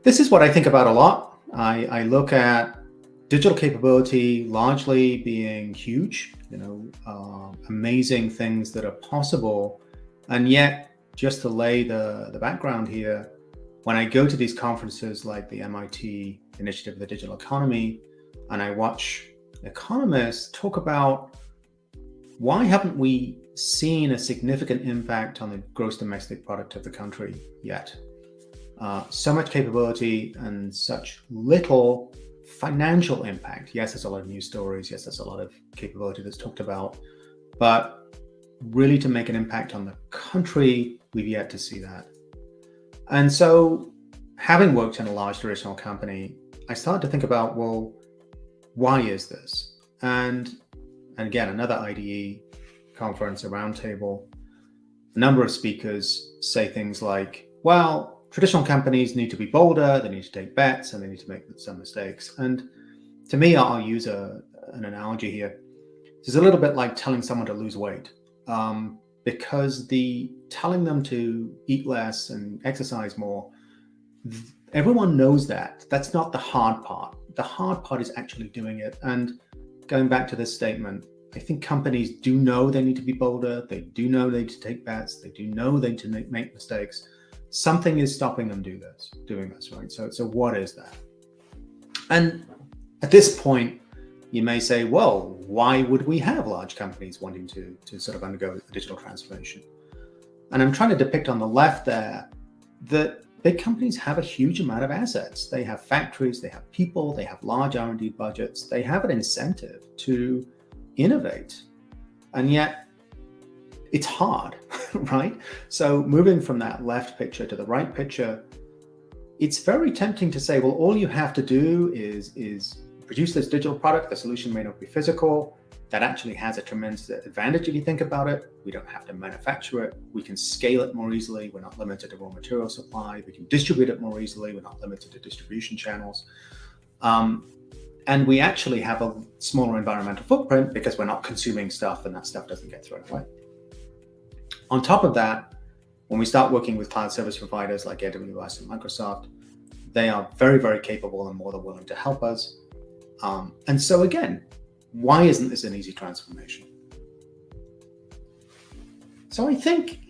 This is what I think about a lot. I look at digital capability largely being huge, amazing things that are possible. And yet, just to lay the background here, when I go to these conferences like the MIT Initiative of the Digital Economy, and I watch economists talk about why haven't we seen a significant impact on the gross domestic product of the country yet? So much capability and such little financial impact. Yes, there's a lot of news stories. Yes, there's a lot of capability that's talked about, but really to make an impact on the country, we've yet to see that. And so having worked in a large traditional company, I started to think about, well, why is this? And again, another IDE conference, a roundtable, a number of speakers say things like, well, traditional companies need to be bolder, they need to take bets, and they need to make some mistakes. And to me, I'll use an analogy here. It's a little bit like telling someone to lose weight, because telling them to eat less and exercise more, everyone knows that. That's not the hard part. The hard part is actually doing it. And going back to this statement, I think companies do know they need to be bolder. They do know they need to take bets. They do know they need to make mistakes. Something is stopping them doing this, right? So what is that? And at this point, you may say, well, why would we have large companies wanting to sort of undergo a digital transformation? And I'm trying to depict on the left there that big companies have a huge amount of assets. They have factories, they have people, they have large R&D budgets. They have an incentive to innovate. And yet it's hard, right? So moving from that left picture to the right picture, it's very tempting to say, well, all you have to do is produce this digital product. The solution may not be physical. That actually has a tremendous advantage if you think about it. We don't have to manufacture it. We can scale it more easily. We're not limited to raw material supply. We can distribute it more easily. We're not limited to distribution channels. And we actually have a smaller environmental footprint because we're not consuming stuff and that stuff doesn't get thrown away. On top of that, when we start working with cloud service providers like AWS and Microsoft, they are very, very capable and more than willing to help us. And so again, why isn't this an easy transformation? So I think,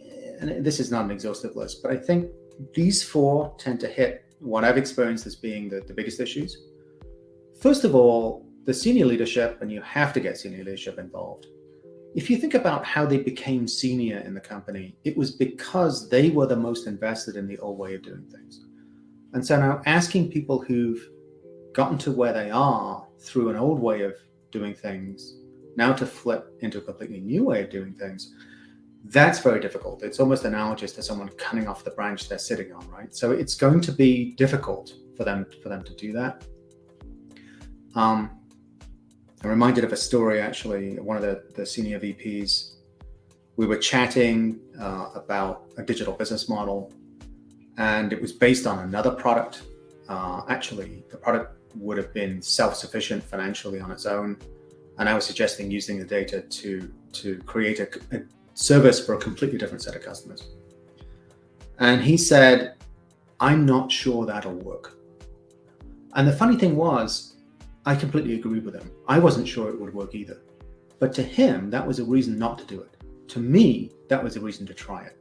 and this is not an exhaustive list, but I think these four tend to hit what I've experienced as being the biggest issues. First of all, the senior leadership, and you have to get senior leadership involved. If you think about how they became senior in the company, it was because they were the most invested in the old way of doing things. And so now asking people who've gotten to where they are through an old way of doing things, now to flip into a completely new way of doing things, that's very difficult. It's almost analogous to someone cutting off the branch they're sitting on, right? So it's going to be difficult for them to do that. I'm reminded of a story, actually. One of the senior VPs, we were chatting about a digital business model, and it was based on another product. Actually, the product would have been self-sufficient financially on its own. And I was suggesting using the data to create a service for a completely different set of customers. And he said, I'm not sure that'll work. And the funny thing was, I completely agreed with him. I wasn't sure it would work either. But to him, that was a reason not to do it. To me, that was a reason to try it.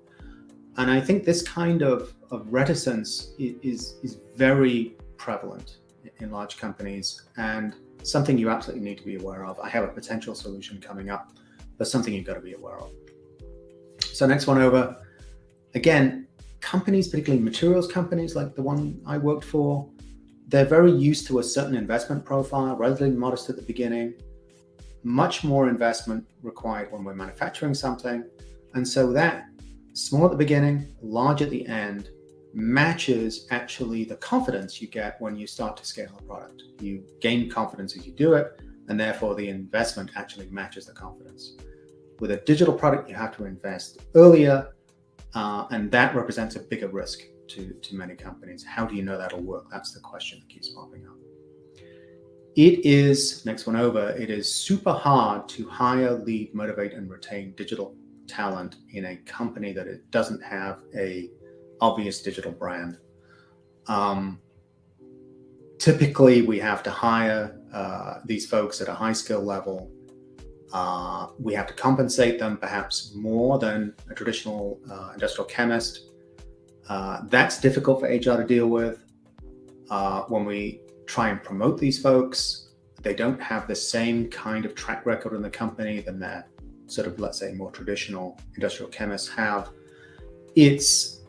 And I think this kind of reticence is very prevalent in large companies and something you absolutely need to be aware of. I have a potential solution coming up, but something you've got to be aware of. So next one over. Again, companies, particularly materials companies like the one I worked for, they're very used to a certain investment profile, relatively modest at the beginning, much more investment required when we're manufacturing something. And so that small at the beginning, large at the end, matches actually the confidence you get when you start to scale a product. You gain confidence as you do it, and therefore the investment actually matches the confidence. With a digital product, you have to invest earlier, and that represents a bigger risk to many companies. How do you know that'll work? That's the question that keeps popping up. It is, next one over, it is super hard to hire, lead, motivate, and retain digital talent in a company that it doesn't have a obvious digital brand. Typically, we have to hire these folks at a high skill level. We have to compensate them perhaps more than a traditional industrial chemist. That's difficult for HR to deal with. When we try and promote these folks, they don't have the same kind of track record in the company than their sort of, let's say, more traditional industrial chemists have. It's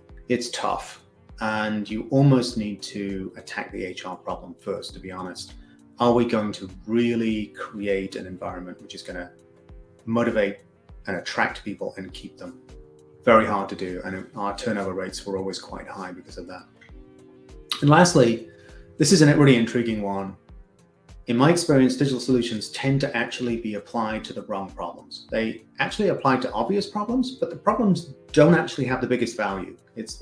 tough, and you almost need to attack the HR problem first, to be honest. Are we going to really create an environment which is going to motivate and attract people and keep them? Very hard to do, and our turnover rates were always quite high because of that. And lastly, this is a really intriguing one. In my experience, digital solutions tend to actually be applied to the wrong problems. They actually apply to obvious problems, but the problems don't actually have the biggest value. It's